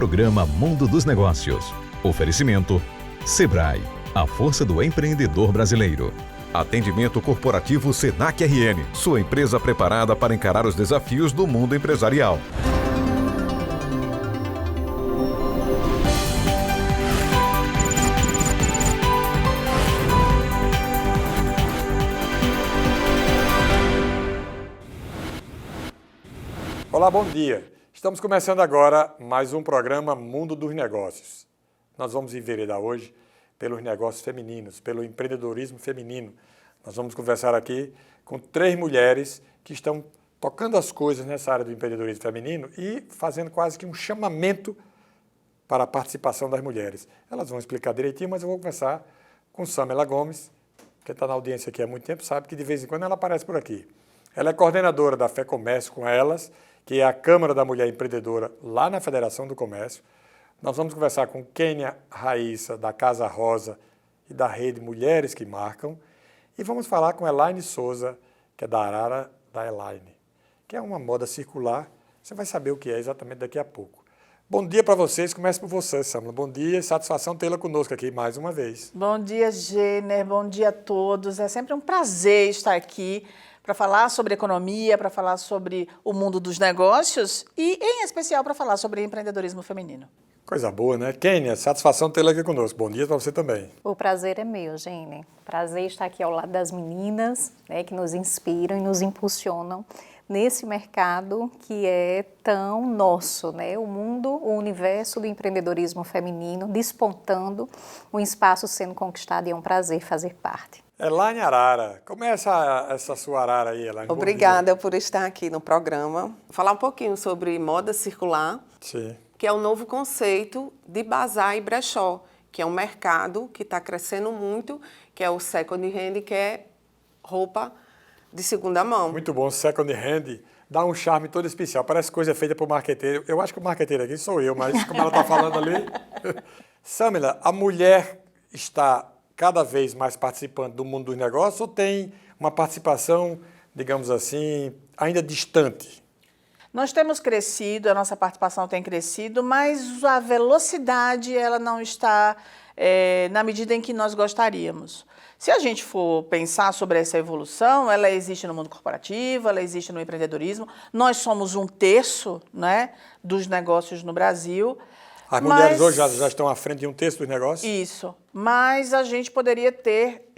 Programa Mundo dos Negócios. Oferecimento Sebrae, a força do empreendedor brasileiro. Atendimento corporativo Senac RN, sua empresa preparada para encarar os desafios do mundo empresarial. Olá, bom dia. Estamos começando agora mais um programa Mundo dos Negócios. Nós vamos enveredar hoje pelos negócios femininos, pelo empreendedorismo feminino. Nós vamos conversar aqui com 3 mulheres que estão tocando as coisas nessa área do empreendedorismo feminino e fazendo quase que um chamamento para a participação das mulheres. Elas vão explicar direitinho, mas eu vou conversar com Samela Gomes, que está na audiência aqui há muito tempo, sabe que de vez em quando ela aparece por aqui. Ela é coordenadora da Fé Comércio com Elas, que é a Câmara da Mulher Empreendedora lá na Federação do Comércio. Nós vamos conversar com Kênia Raíssa, da Casa Rosa e da Rede Mulheres que Marcam. E vamos falar com Elaine Souza, que é da Arara da Elaine, que é uma moda circular. Você vai saber o que é exatamente daqui a pouco. Bom dia para vocês. Começo por você, Samela. Bom dia e satisfação tê-la conosco aqui mais uma vez. Bom dia, Gêner. Bom dia a todos. É sempre um prazer estar aqui para falar sobre economia, para falar sobre o mundo dos negócios e, em especial, para falar sobre empreendedorismo feminino. Coisa boa, né? Kênia, satisfação tê-la aqui conosco. Bom dia para você também. O prazer é meu, Gêner. Prazer estar aqui ao lado das meninas, né, que nos inspiram e nos impulsionam nesse mercado que é tão nosso, né? O mundo, o universo do empreendedorismo feminino despontando, um espaço sendo conquistado e é um prazer fazer parte. Elaine Arara, como é essa sua Arara aí, Elaine? Obrigada por estar aqui no programa. Falar um pouquinho sobre moda circular, Sim. que é um novo conceito de bazar e brechó, que é um mercado que está crescendo muito, que é o second hand, que é roupa de segunda mão. Muito bom, second hand, dá um charme todo especial, parece coisa feita por marqueteiro. Eu acho que o marqueteiro aqui sou eu, mas como ela está falando ali... Samela, a mulher está cada vez mais participando do mundo dos negócios ou tem uma participação, digamos assim, ainda distante? Nós temos crescido, a nossa participação tem crescido, mas a velocidade ela não está na medida em que nós gostaríamos. Se a gente for pensar sobre essa evolução, ela existe no mundo corporativo, ela existe no empreendedorismo. Nós somos 1/3, né, dos negócios no Brasil. As mulheres hoje já estão à frente de 1/3 dos negócios? Isso, mas a gente poderia ter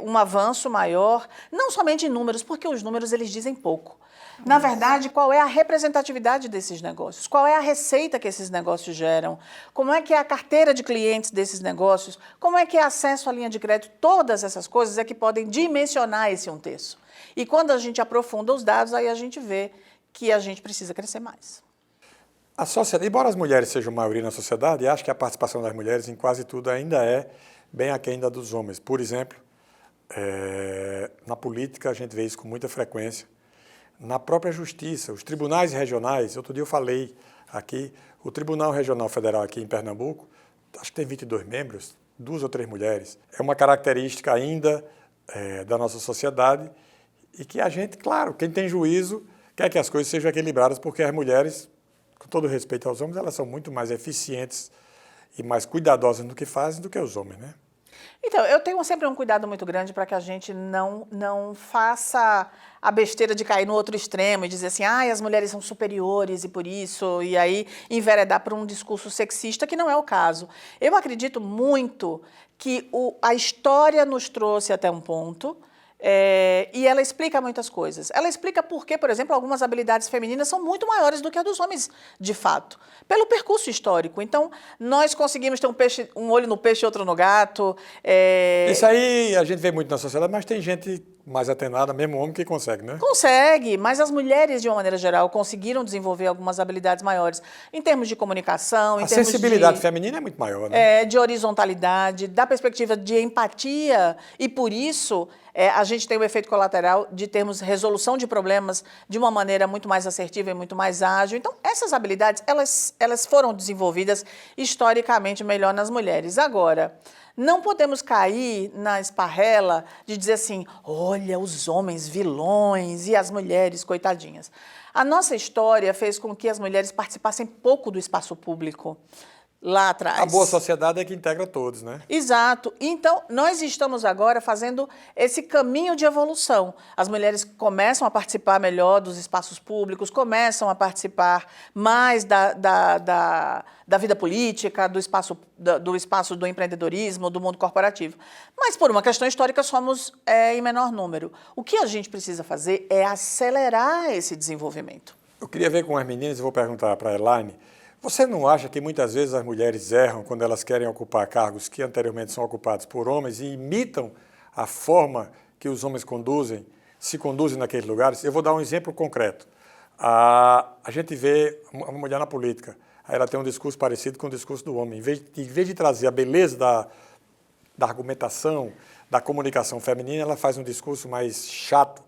um avanço maior, não somente em números, porque os números eles dizem pouco. Na verdade, qual é a representatividade desses negócios? Qual é a receita que esses negócios geram? Como é que é a carteira de clientes desses negócios? Como é que é acesso à linha de crédito? Todas essas coisas é que podem dimensionar esse 1/3. E quando a gente aprofunda os dados, aí a gente vê que a gente precisa crescer mais. A sociedade, embora as mulheres sejam maioria na sociedade, acho que a participação das mulheres em quase tudo ainda é bem aquém da dos homens. Por exemplo, na política a gente vê isso com muita frequência. Na própria justiça, os tribunais regionais, outro dia eu falei aqui, o Tribunal Regional Federal aqui em Pernambuco, acho que tem 22 membros, 2 ou 3 mulheres. É uma característica ainda da nossa sociedade e que a gente, claro, quem tem juízo quer que as coisas sejam equilibradas, porque as mulheres, com todo respeito aos homens, elas são muito mais eficientes e mais cuidadosas no que fazem do que os homens, né? Então, eu tenho sempre um cuidado muito grande para que a gente não faça a besteira de cair no outro extremo e dizer assim, as mulheres são superiores e por isso, e aí enveredar para um discurso sexista, que não é o caso. Eu acredito muito que a história nos trouxe até um ponto, e ela explica muitas coisas. Ela explica por que, por exemplo, algumas habilidades femininas são muito maiores do que a dos homens, de fato, pelo percurso histórico. Então, nós conseguimos ter um olho no peixe e outro no gato. Isso aí a gente vê muito na sociedade, mas tem gente mais atenada, mesmo homem, que consegue, né? Consegue, mas as mulheres, de uma maneira geral, conseguiram desenvolver algumas habilidades maiores em termos de comunicação, A sensibilidade feminina é muito maior, né? De horizontalidade, da perspectiva de empatia, e por isso a gente tem o efeito colateral de termos resolução de problemas de uma maneira muito mais assertiva e muito mais ágil. Então, essas habilidades, elas foram desenvolvidas historicamente melhor nas mulheres. Agora, não podemos cair na esparrela de dizer assim, olha, os homens vilões e as mulheres coitadinhas. A nossa história fez com que as mulheres participassem pouco do espaço público lá atrás. A boa sociedade é que integra todos, né? Exato. Então, nós estamos agora fazendo esse caminho de evolução. As mulheres começam a participar melhor dos espaços públicos, começam a participar mais da vida política, do espaço do empreendedorismo, do mundo corporativo. Mas, por uma questão histórica, somos em menor número. O que a gente precisa fazer é acelerar esse desenvolvimento. Eu queria ver com as meninas, e vou perguntar para a Elaine, você não acha que muitas vezes as mulheres erram quando elas querem ocupar cargos que anteriormente são ocupados por homens e imitam a forma que os homens se conduzem naqueles lugares? Eu vou dar um exemplo concreto. A gente vê uma mulher na política, aí ela tem um discurso parecido com o discurso do homem. Em vez de trazer a beleza da argumentação, da comunicação feminina, ela faz um discurso mais chato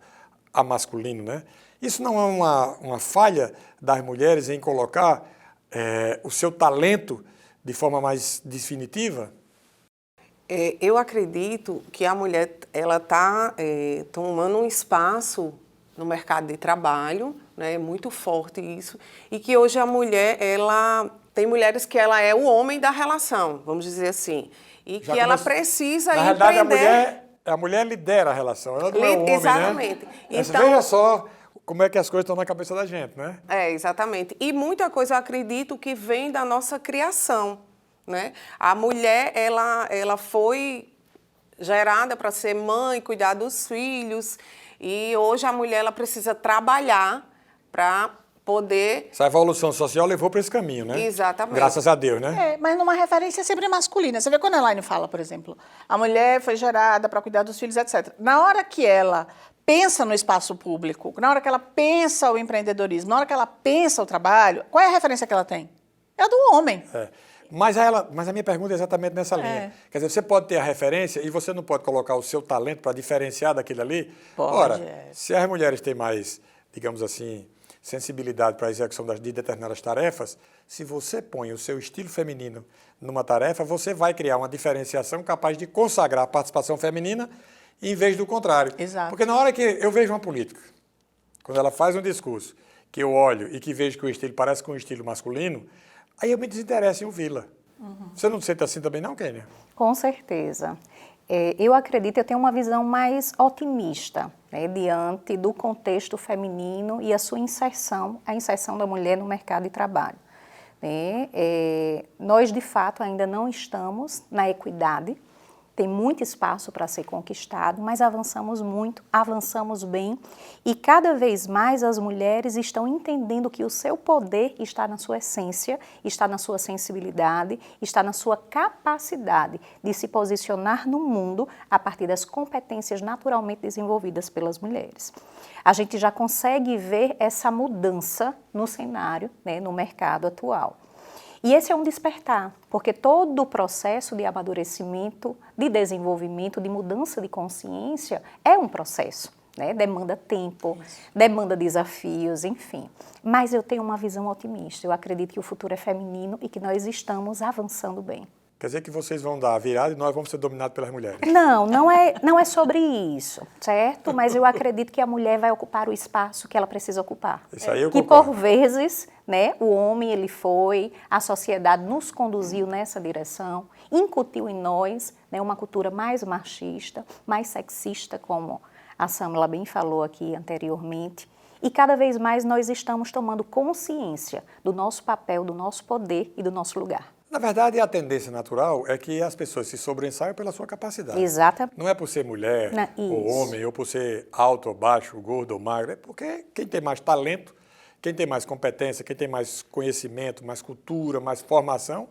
a masculino, né? Isso não é uma falha das mulheres em colocar o seu talento de forma mais definitiva? Eu acredito que a mulher ela está tomando um espaço no mercado de trabalho, né, muito forte isso, e que hoje a mulher, tem mulheres que ela é o homem da relação, vamos dizer assim, e que ela precisa na empreender. realidade, a mulher lidera a relação, ela não é o homem, exatamente. Né? Então, veja só como é que as coisas estão na cabeça da gente, né? Exatamente. E muita coisa eu acredito que vem da nossa criação, né? A mulher, ela foi gerada para ser mãe, cuidar dos filhos, e hoje a mulher ela precisa trabalhar para poder... Essa evolução social levou para esse caminho, né? Exatamente. Graças a Deus, né? Mas numa referência sempre masculina. Você vê quando a Elaine fala, por exemplo, a mulher foi gerada para cuidar dos filhos, etc. Na hora que ela pensa no espaço público, na hora que ela pensa o empreendedorismo, na hora que ela pensa o trabalho, qual é a referência que ela tem? É a do homem. Mas a minha pergunta é exatamente nessa linha. Quer dizer, você pode ter a referência e você não pode colocar o seu talento para diferenciar daquele ali? Pode. Ora, se as mulheres têm mais, digamos assim, sensibilidade para a execução de determinadas tarefas, se você põe o seu estilo feminino numa tarefa, você vai criar uma diferenciação capaz de consagrar a participação feminina em vez do contrário. Exato. Porque na hora que eu vejo uma política, quando ela faz um discurso, que eu olho e que vejo que o estilo parece com um estilo masculino, aí eu me desinteresso em ouvi-la. Você não sente assim também não, Kênia? Com certeza. Eu acredito, eu tenho uma visão mais otimista, né, diante do contexto feminino e a sua inserção, a inserção da mulher no mercado de trabalho. Né? Nós, de fato, ainda não estamos na equidade, tem muito espaço para ser conquistado, mas avançamos muito, avançamos bem e cada vez mais as mulheres estão entendendo que o seu poder está na sua essência, está na sua sensibilidade, está na sua capacidade de se posicionar no mundo a partir das competências naturalmente desenvolvidas pelas mulheres. A gente já consegue ver essa mudança no cenário, né, no mercado atual. E esse é um despertar, porque todo o processo de amadurecimento, de desenvolvimento, de mudança de consciência é um processo, né? Demanda tempo, demanda desafios, enfim. Mas eu tenho uma visão otimista, eu acredito que o futuro é feminino e que nós estamos avançando bem. Quer dizer que vocês vão dar a virada e nós vamos ser dominados pelas mulheres? Não é sobre isso, certo? Mas eu acredito que a mulher vai ocupar o espaço que ela precisa ocupar. Isso aí eu que concordo. por vezes, né, o homem ele foi, a sociedade nos conduziu nessa direção, incutiu em nós, né, uma cultura mais machista, mais sexista, como a Samela bem falou aqui anteriormente. E cada vez mais nós estamos tomando consciência do nosso papel, do nosso poder e do nosso lugar. Na verdade, a tendência natural é que as pessoas se sobressaiam pela sua capacidade. Exatamente. Não é por ser mulher, ou homem, ou por ser alto ou baixo, gordo ou magro, é porque quem tem mais talento, quem tem mais competência, quem tem mais conhecimento, mais cultura, mais formação,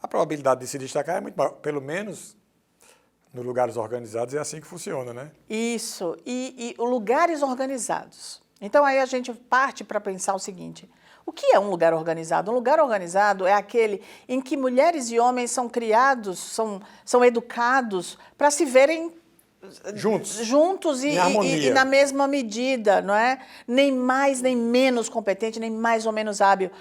a probabilidade de se destacar é muito maior. Pelo menos nos lugares organizados é assim que funciona, né? Isso, e lugares organizados. Então aí a gente parte para pensar o seguinte: o que é um lugar organizado? Um lugar organizado é aquele em que mulheres e homens são criados, são educados para se verem juntos e, em harmonia. e na mesma medida, não é? Nem mais nem menos competente, nem mais ou menos hábil.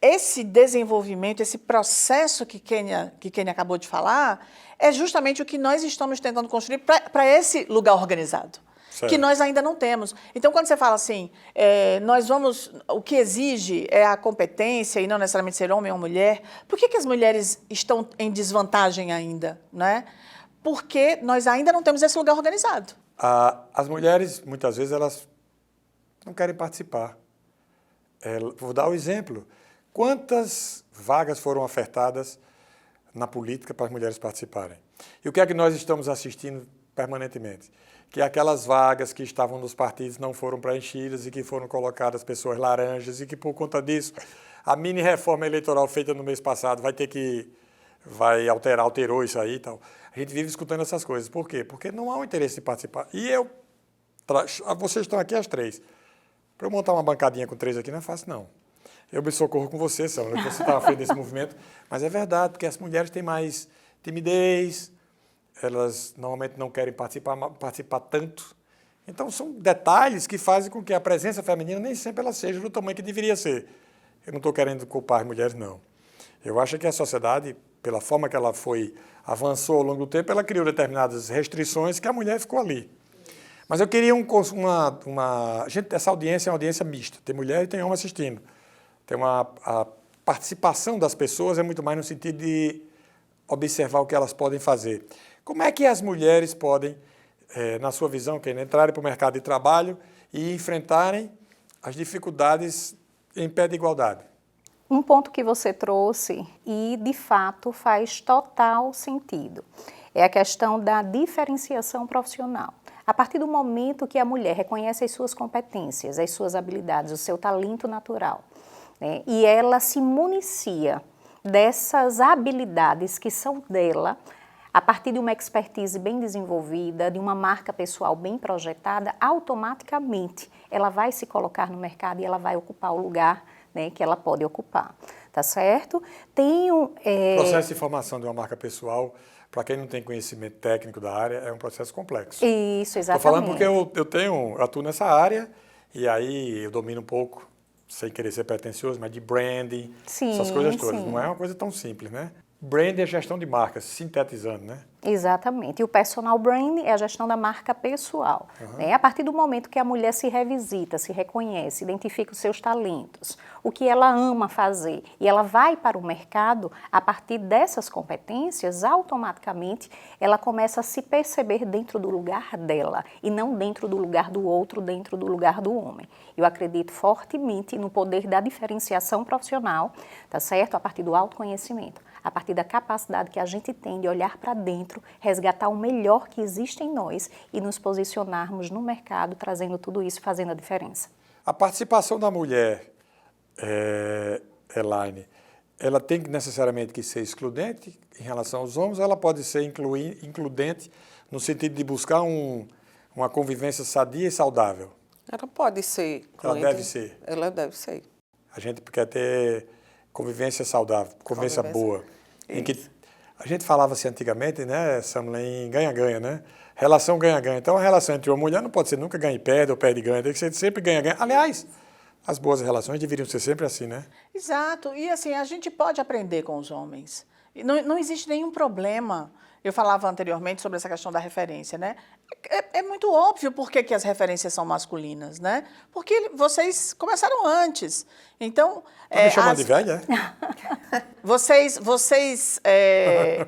Esse desenvolvimento, esse processo que Kênia acabou de falar, é justamente o que nós estamos tentando construir para esse lugar organizado, certo, que nós ainda não temos. Então, quando você fala assim, o que exige é a competência e não necessariamente ser homem ou mulher, por que as mulheres estão em desvantagem ainda, né? Porque nós ainda não temos esse lugar organizado. As mulheres, muitas vezes, elas não querem participar. Vou dar o exemplo. Quantas vagas foram ofertadas na política para as mulheres participarem? E o que é que nós estamos assistindo permanentemente? Que aquelas vagas que estavam nos partidos não foram preenchidas e que foram colocadas pessoas laranjas e que, por conta disso, a mini-reforma eleitoral feita no mês passado alterou isso aí e tal. A gente vive escutando essas coisas. Por quê? Porque não há um interesse em participar. E vocês estão aqui as três. Para eu montar uma bancadinha com 3 aqui não é fácil, não. Eu me socorro com você, Sandra, que você está à frente desse movimento, mas é verdade, porque as mulheres têm mais timidez, elas normalmente não querem participar tanto. Então, são detalhes que fazem com que a presença feminina nem sempre ela seja do tamanho que deveria ser. Eu não estou querendo culpar as mulheres, não. Eu acho que a sociedade, pela forma que ela avançou ao longo do tempo, ela criou determinadas restrições que a mulher ficou ali. Mas eu queria essa audiência é uma audiência mista, tem mulher e tem homem assistindo. A participação das pessoas é muito mais no sentido de observar o que elas podem fazer. Como é que as mulheres podem, na sua visão, entrarem para o mercado de trabalho e enfrentarem as dificuldades em pé de igualdade? Um ponto que você trouxe e, de fato, faz total sentido é a questão da diferenciação profissional. A partir do momento que a mulher reconhece as suas competências, as suas habilidades, o seu talento natural, né, e ela se municia dessas habilidades que são dela, a partir de uma expertise bem desenvolvida, de uma marca pessoal bem projetada, automaticamente ela vai se colocar no mercado e ela vai ocupar o lugar, né, que ela pode ocupar, tá certo? Processo de formação de uma marca pessoal, para quem não tem conhecimento técnico da área, é um processo complexo. Isso, exatamente. Estou falando porque eu atuo nessa área e aí eu domino um pouco, sem querer ser pretencioso, mas de branding, essas coisas todas. Sim. Não é uma coisa tão simples, né? Branding é gestão de marcas, sintetizando, né? Exatamente. E o personal branding é a gestão da marca pessoal. Né? A partir do momento que a mulher se revisita, se reconhece, identifica os seus talentos, o que ela ama fazer, e ela vai para o mercado, a partir dessas competências, automaticamente ela começa a se perceber dentro do lugar dela e não dentro do lugar do outro, dentro do lugar do homem. Eu acredito fortemente no poder da diferenciação profissional, tá certo? A partir do autoconhecimento, a partir da capacidade que a gente tem de olhar para dentro, resgatar o melhor que existe em nós e nos posicionarmos no mercado, trazendo tudo isso, fazendo a diferença. A participação da mulher, Elaine, ela tem necessariamente que ser excludente em relação aos homens, ou ela pode ser includente no sentido de buscar uma convivência sadia e saudável? Ela pode ser. Ela deve ser. Ela deve ser. A gente quer ter convivência saudável, convivência boa. Em que a gente falava assim antigamente, né, Samla, em ganha-ganha, né? Relação ganha-ganha. Então, a relação entre uma mulher não pode ser nunca ganha e perde ou perde e ganha, tem que ser sempre ganha-ganha. Aliás, as boas relações deveriam ser sempre assim, né? Exato. E assim, a gente pode aprender com os homens. Não existe nenhum problema. Eu falava anteriormente sobre essa questão da referência, né? É muito óbvio por que as referências são masculinas, né? Porque vocês começaram antes. Então... Tá me chamando de velha? Vocês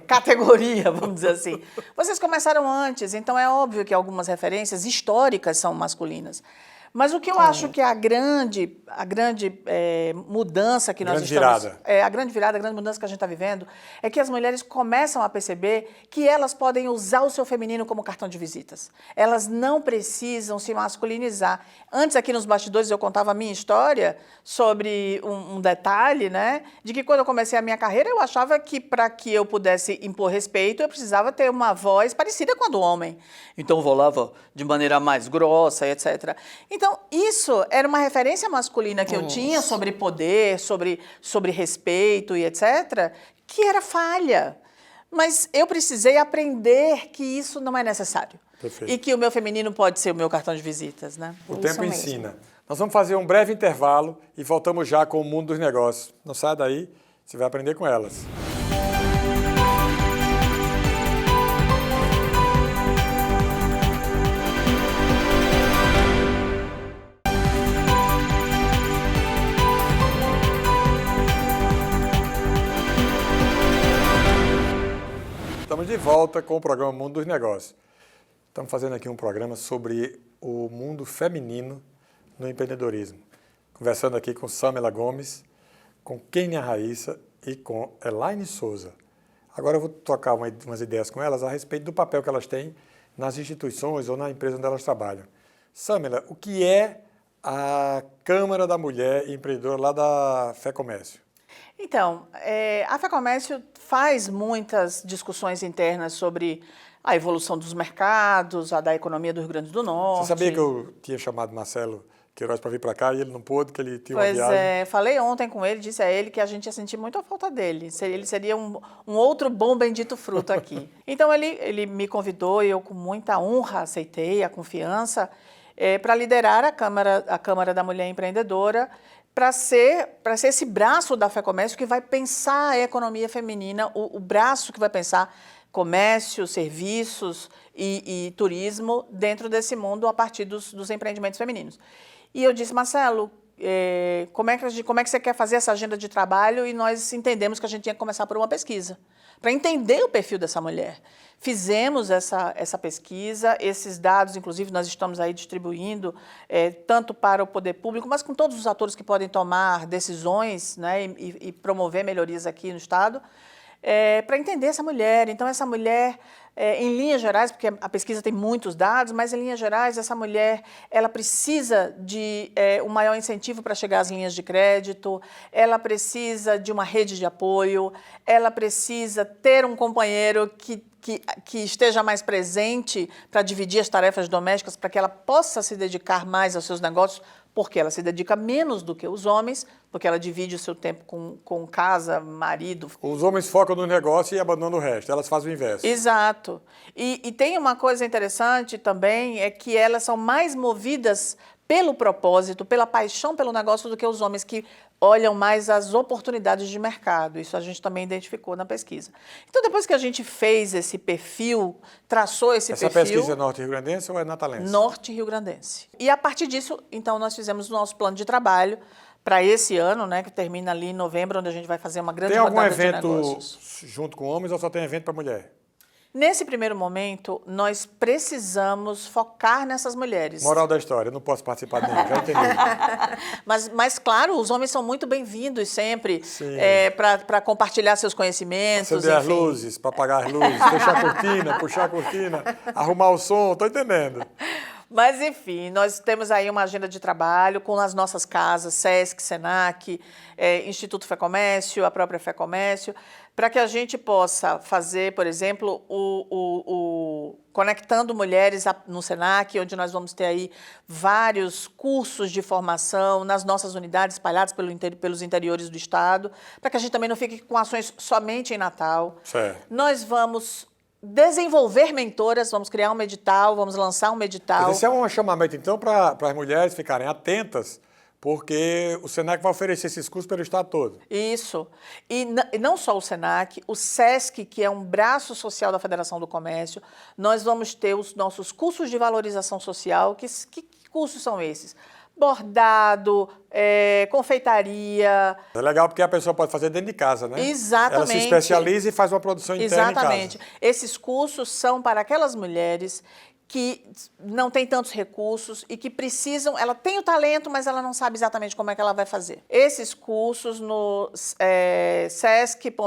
categoria, vamos dizer assim. Vocês começaram antes, então é óbvio que algumas referências históricas são masculinas. Mas o que eu acho que é a grande mudança que nós estamos... a grande virada, a grande mudança que a gente está vivendo é que as mulheres começam a perceber que elas podem usar o seu feminino como cartão de visitas. Elas não precisam se masculinizar. Antes, aqui nos bastidores, eu contava a minha história sobre um detalhe, né? De que quando eu comecei a minha carreira, eu achava que para que eu pudesse impor respeito, eu precisava ter uma voz parecida com a do homem. Então, eu falava de maneira mais grossa, etc. Então, isso era uma referência masculina que eu tinha sobre poder, sobre respeito e etc., que era falha. Mas eu precisei aprender que isso não é necessário. Perfeito. E que o meu feminino pode ser o meu cartão de visitas, né? O Isso tempo mesmo. ensina. Nós vamos fazer um breve intervalo e voltamos já com o mundo dos negócios. Não sai daí, você vai aprender com elas. Estamos de volta com o programa Mundo dos Negócios. Estamos fazendo aqui um programa sobre o mundo feminino no empreendedorismo. Conversando aqui com Samela Gomes, com Kênia Raíssa e com Elaine Souza. Agora eu vou tocar umas ideias com elas a respeito do papel que elas têm nas instituições ou na empresa onde elas trabalham. Samela, o que é a Câmara da Mulher Empreendedora lá da FEComércio? Então, a FEComércio faz muitas discussões internas sobre a evolução dos mercados, a da economia do Rio Grande do Norte. Você sabia que eu tinha chamado Marcelo Queiroz para vir para cá e ele não pôde, que ele tinha uma Pois viagem? é, falei ontem com ele, disse a ele que a gente ia sentir muito a falta dele. Ele seria um outro bom bendito fruto aqui. Então, ele me convidou e eu, com muita honra, aceitei a confiança para liderar a Câmara da Mulher Empreendedora, para ser esse braço da FEComércio que vai pensar a economia feminina, o braço que vai pensar comércio, serviços e turismo dentro desse mundo a partir dos empreendimentos femininos. E eu disse, Marcelo, como é que você quer fazer essa agenda de trabalho? E nós entendemos que a gente tinha que começar por uma pesquisa, para entender o perfil dessa mulher. Fizemos essa pesquisa, esses dados, inclusive, nós estamos aí distribuindo, tanto para o poder público, mas com todos os atores que podem tomar decisões, né, e promover melhorias aqui no Estado, para entender essa mulher. Então, essa mulher, em linhas gerais, porque a pesquisa tem muitos dados, mas em linhas gerais, essa mulher ela precisa de um maior incentivo para chegar às linhas de crédito, ela precisa de uma rede de apoio, ela precisa ter um companheiro que esteja mais presente para dividir as tarefas domésticas, para que ela possa se dedicar mais aos seus negócios, porque ela se dedica menos do que os homens, porque ela divide o seu tempo com casa, marido. Os homens focam no negócio e abandonam o resto, elas fazem o inverso. Exato. E tem uma coisa interessante também, é que elas são mais movidas pelo propósito, pela paixão pelo negócio do que os homens que olham mais as oportunidades de mercado. Isso a gente também identificou na pesquisa. Então, depois que a gente fez esse perfil, traçou esse perfil... Essa pesquisa é norte-rio-grandense ou é natalense? Norte-rio-grandense. E a partir disso, então, nós fizemos o nosso plano de trabalho para esse ano, né, que termina ali em novembro, onde a gente vai fazer uma grande rodada de negócios. Tem algum evento junto com homens ou só tem evento para mulher? Nesse primeiro momento, nós precisamos focar nessas mulheres. Moral da história, eu não posso participar de nenhum, já entendi. Mas, claro, os homens são muito bem-vindos sempre para compartilhar seus conhecimentos. Acender as luzes, para apagar as luzes, fechar a cortina, puxar a cortina, arrumar o som, estou entendendo. Mas, enfim, nós temos aí uma agenda de trabalho com as nossas casas, SESC, SENAC, Instituto FEComércio, a própria FEComércio, para que a gente possa fazer, por exemplo, o Conectando Mulheres no SENAC, onde nós vamos ter aí vários cursos de formação nas nossas unidades espalhadas pelos interiores do Estado, para que a gente também não fique com ações somente em Natal. Certo. Nós vamos desenvolver mentoras, vamos criar um edital, vamos lançar um edital. Mas esse é um chamamento, então, para as mulheres ficarem atentas, porque o SENAC vai oferecer esses cursos pelo Estado todo. Isso. E não só o SENAC, o SESC, que é um braço social da Federação do Comércio, nós vamos ter os nossos cursos de valorização social. Que cursos são esses? Bordado, confeitaria. É legal porque a pessoa pode fazer dentro de casa, né? Exatamente. Ela se especializa e faz uma produção interna Exatamente. em casa. Esses cursos são para aquelas mulheres que não têm tantos recursos e que precisam, ela tem o talento, mas ela não sabe exatamente como é que ela vai fazer. Esses cursos no sesc.com.br,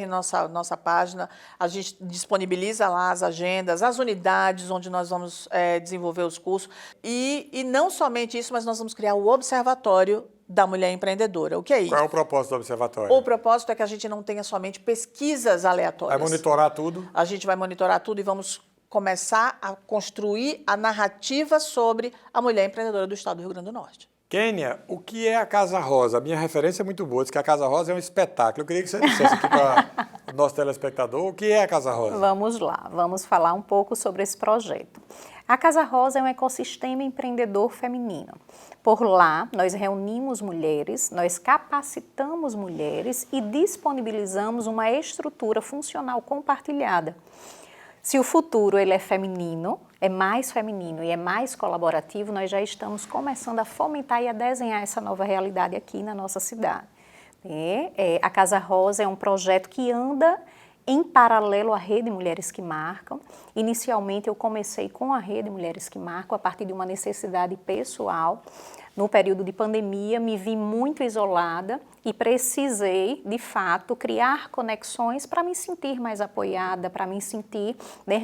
nossa página, a gente disponibiliza lá as agendas, as unidades onde nós vamos desenvolver os cursos. E não somente isso, mas nós vamos criar o Observatório da Mulher Empreendedora. O que é isso? Qual é o propósito do observatório? O propósito é que a gente não tenha somente pesquisas aleatórias. Vai monitorar tudo? A gente vai monitorar tudo e vamos começar a construir a narrativa sobre a mulher empreendedora do Estado do Rio Grande do Norte. Kênia, o que é a Casa Rosa? A minha referência é muito boa, diz que a Casa Rosa é um espetáculo. Eu queria que você dissesse aqui para o nosso telespectador o que é a Casa Rosa. Vamos lá, vamos falar um pouco sobre esse projeto. A Casa Rosa é um ecossistema empreendedor feminino. Por lá, nós reunimos mulheres, nós capacitamos mulheres e disponibilizamos uma estrutura funcional compartilhada. Se o futuro ele é feminino e é mais colaborativo, nós já estamos começando a fomentar e a desenhar essa nova realidade aqui na nossa cidade. A Casa Rosa é um projeto que anda em paralelo à Rede Mulheres que Marcam. Inicialmente eu comecei com a Rede Mulheres que Marcam a partir de uma necessidade pessoal. No período de pandemia, me vi muito isolada e precisei, de fato, criar conexões para me sentir mais apoiada, para me sentir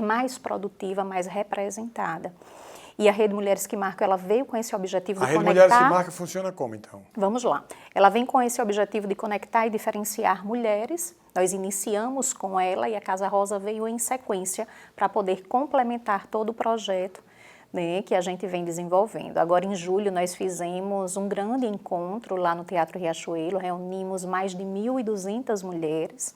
mais produtiva, mais representada. E a Rede Mulheres que Marcam, ela veio com esse objetivo de conectar... A Rede Mulheres que Marcam funciona como, então? Vamos lá. Ela vem com esse objetivo de conectar e diferenciar mulheres. Nós iniciamos com ela e a Casa Rosa veio em sequência para poder complementar todo o projeto, né, que a gente vem desenvolvendo. Agora, em julho, nós fizemos um grande encontro lá no Teatro Riachuelo, reunimos mais de 1.200 mulheres.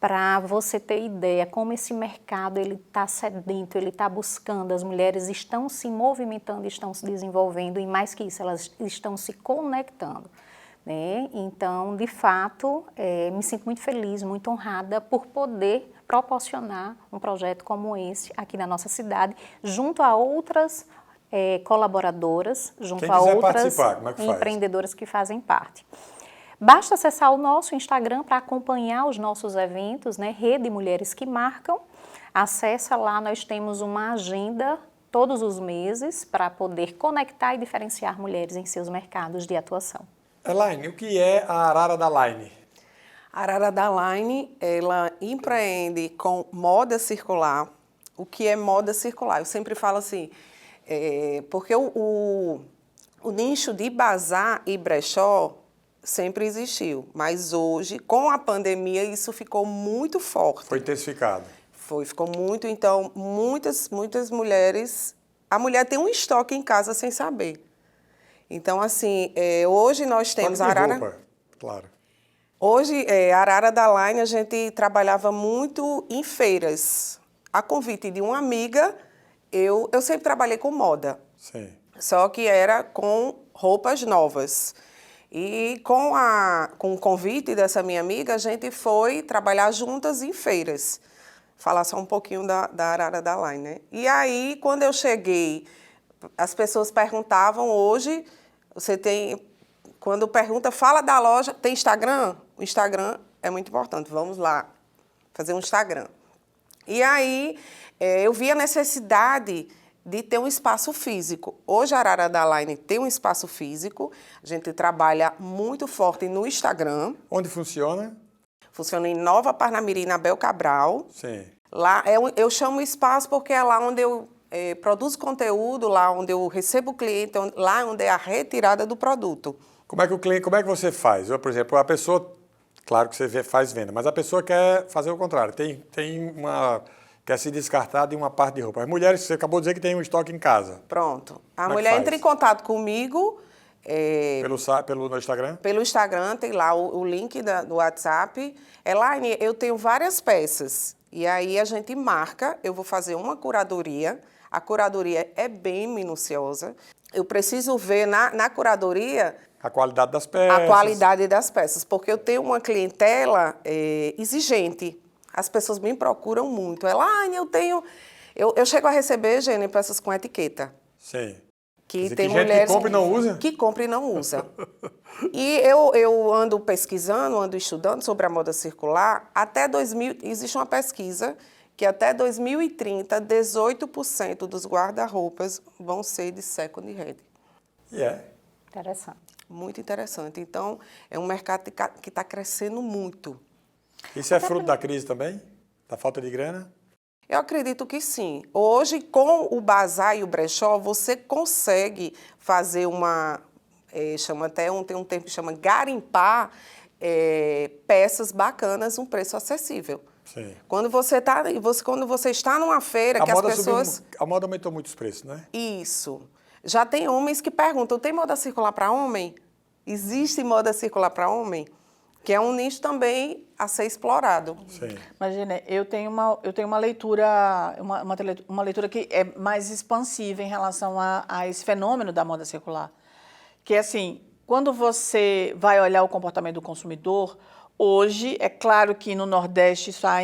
Para você ter ideia como esse mercado está sedento, ele está buscando, as mulheres estão se movimentando, estão se desenvolvendo e mais que isso, elas estão se conectando. Né? Então, de fato, me sinto muito feliz, muito honrada por poder proporcionar um projeto como esse aqui na nossa cidade, junto a outras colaboradoras, junto a outras empreendedoras que fazem parte. Basta acessar o nosso Instagram para acompanhar os nossos eventos, né? Rede Mulheres que Marcam. Acessa lá, nós temos uma agenda todos os meses para poder conectar e diferenciar mulheres em seus mercados de atuação. Elaine, o que é a Arara da Line? A Arara da Line, ela empreende com moda circular. O que é moda circular? Eu sempre falo assim, porque o nicho de bazar e brechó sempre existiu, mas hoje, com a pandemia, isso ficou muito forte. Foi intensificado. Ficou muito, então, muitas mulheres... A mulher tem um estoque em casa sem saber. Então, assim, hoje nós temos a Arara... roupa, claro. Hoje, a Arara da Line, a gente trabalhava muito em feiras. A convite de uma amiga, eu sempre trabalhei com moda. Sim. Só que era com roupas novas. E com o convite dessa minha amiga, a gente foi trabalhar juntas em feiras. Falar só um pouquinho da Arara da Line, né? E aí, quando eu cheguei, as pessoas perguntavam hoje, quando pergunta, fala da loja, tem Instagram? O Instagram é muito importante, vamos lá, fazer um Instagram. E aí, eu vi a necessidade de ter um espaço físico. Hoje a Arara da Line tem um espaço físico, a gente trabalha muito forte no Instagram. Onde funciona? Funciona em Nova Parnamirim, na Bel Cabral. Sim. Lá eu chamo espaço porque é lá onde eu produzo conteúdo, lá onde eu recebo o cliente, lá onde é a retirada do produto. Como é que você faz? Por exemplo, a pessoa, claro que você faz venda, mas a pessoa quer fazer o contrário, quer se descartar de uma parte de roupa. As mulheres, você acabou de dizer que tem um estoque em casa. Pronto. A Como mulher entra em contato comigo. No Instagram? Pelo Instagram, tem lá o link do WhatsApp. Elaine, eu tenho várias peças. E aí a gente marca, eu vou fazer uma curadoria. A curadoria é bem minuciosa. Eu preciso ver na curadoria... A qualidade das peças. A qualidade das peças, porque eu tenho uma clientela exigente. As pessoas me procuram muito. Elaine, eu chego a receber, Gênia, peças com etiqueta. Sim. Que tem mulheres que compra e não usa? Que compra e não usa. E eu ando pesquisando, ando estudando sobre a moda circular. Existe uma pesquisa que até 2030, 18% dos guarda-roupas vão ser de second hand. Interessante. Muito interessante. Então, é um mercado que está crescendo muito. Isso é fruto da crise também? Da falta de grana? Eu acredito que sim. Hoje, com o bazar e o brechó, você consegue fazer tem um termo que chama garimpar peças bacanas, um preço acessível. Sim. Quando você está numa feira que as pessoas... A moda aumentou muito os preços, né? Isso. Já tem homens que perguntam, tem moda circular para homem? Existe moda circular para homem? que é um nicho também a ser explorado. Sim. Imagina, eu tenho uma leitura, uma leitura que é mais expansiva em relação a esse fenômeno da moda circular. Que é assim, quando você vai olhar o comportamento do consumidor, hoje, é claro que no Nordeste isso a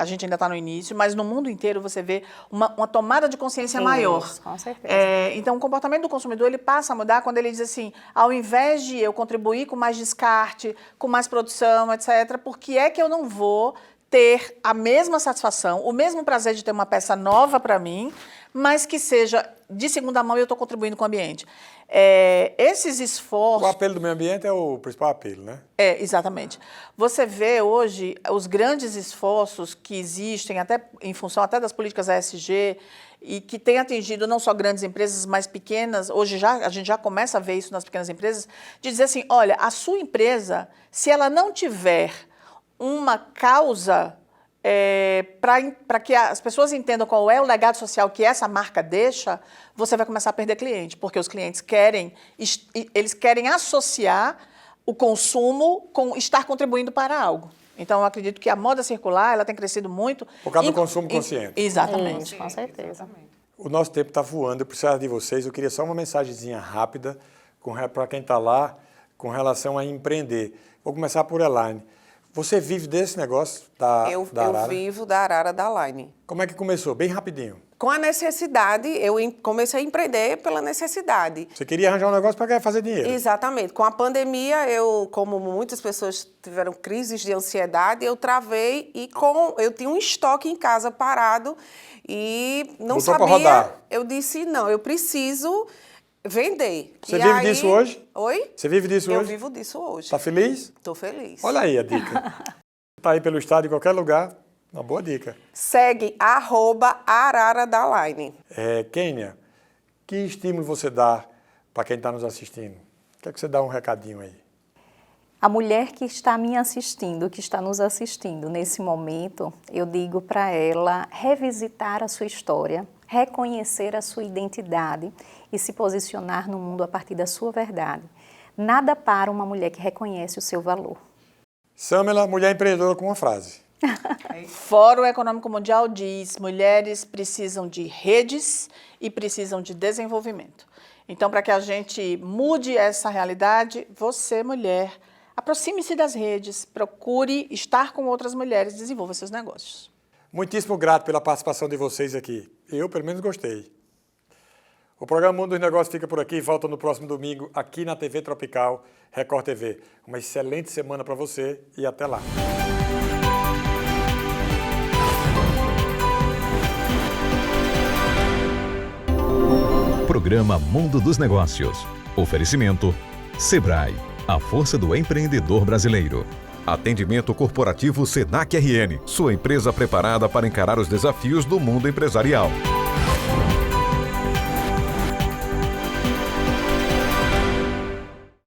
gente ainda está no início, mas no mundo inteiro você vê uma tomada de consciência maior. Com certeza. Então, o comportamento do consumidor ele passa a mudar quando ele diz assim, ao invés de eu contribuir com mais descarte, com mais produção, etc., por que é que eu não vou ter a mesma satisfação, o mesmo prazer de ter uma peça nova para mim, mas que seja de segunda mão e eu estou contribuindo com o ambiente. Esses esforços... O apelo do meio ambiente é o principal apelo, né? Exatamente. Você vê hoje os grandes esforços que existem, até em função até das políticas ESG, e que têm atingido não só grandes empresas, mas pequenas. Hoje a gente já começa a ver isso nas pequenas empresas, de dizer assim, olha, a sua empresa, se ela não tiver uma causa para que as pessoas entendam qual é o legado social que essa marca deixa, você vai começar a perder cliente, porque os clientes querem associar o consumo com estar contribuindo para algo. Então, eu acredito que a moda circular ela tem crescido muito. Por causa do consumo consciente. Exatamente. Com certeza. O nosso tempo está voando, eu precisava de vocês. Eu queria só uma mensagenzinha rápida para quem está lá com relação a empreender. Vou começar por Elaine. Você vive desse negócio da Arara? Eu vivo da Arara da Line. Como é que começou? Bem rapidinho. Com a necessidade, eu comecei a empreender pela necessidade. Você queria arranjar um negócio para fazer dinheiro. Exatamente. Com a pandemia, como muitas pessoas tiveram crises de ansiedade, eu travei e eu tinha um estoque em casa parado e não Botou sabia. pra rodar. Eu disse, não, eu preciso vender. Você vive disso hoje? Oi? Você vive disso Eu hoje? vivo disso hoje. Está feliz? Estou feliz. Olha aí a dica. Está aí pelo estado, em qualquer lugar. Uma boa dica. Segue @AraraDaLine. Kênia, que estímulo você dá para quem está nos assistindo? Quer que você dá um recadinho aí? A mulher que está me assistindo, que está nos assistindo nesse momento, eu digo para ela revisitar a sua história, reconhecer a sua identidade e se posicionar no mundo a partir da sua verdade. Nada para uma mulher que reconhece o seu valor. Samela, mulher empreendedora, com uma frase. Fórum Econômico Mundial diz, mulheres precisam de redes e precisam de desenvolvimento. Então, para que a gente mude essa realidade, você, mulher, aproxime-se das redes, procure estar com outras mulheres, desenvolva seus negócios. Muitíssimo grato pela participação de vocês aqui. Eu, pelo menos, gostei. O programa Mundo dos Negócios fica por aqui. Volta no próximo domingo, aqui na TV Tropical, Record TV. Uma excelente semana para você e até lá. Programa Mundo dos Negócios. Oferecimento Sebrae, a força do empreendedor brasileiro. Atendimento corporativo Senac RN, sua empresa preparada para encarar os desafios do mundo empresarial.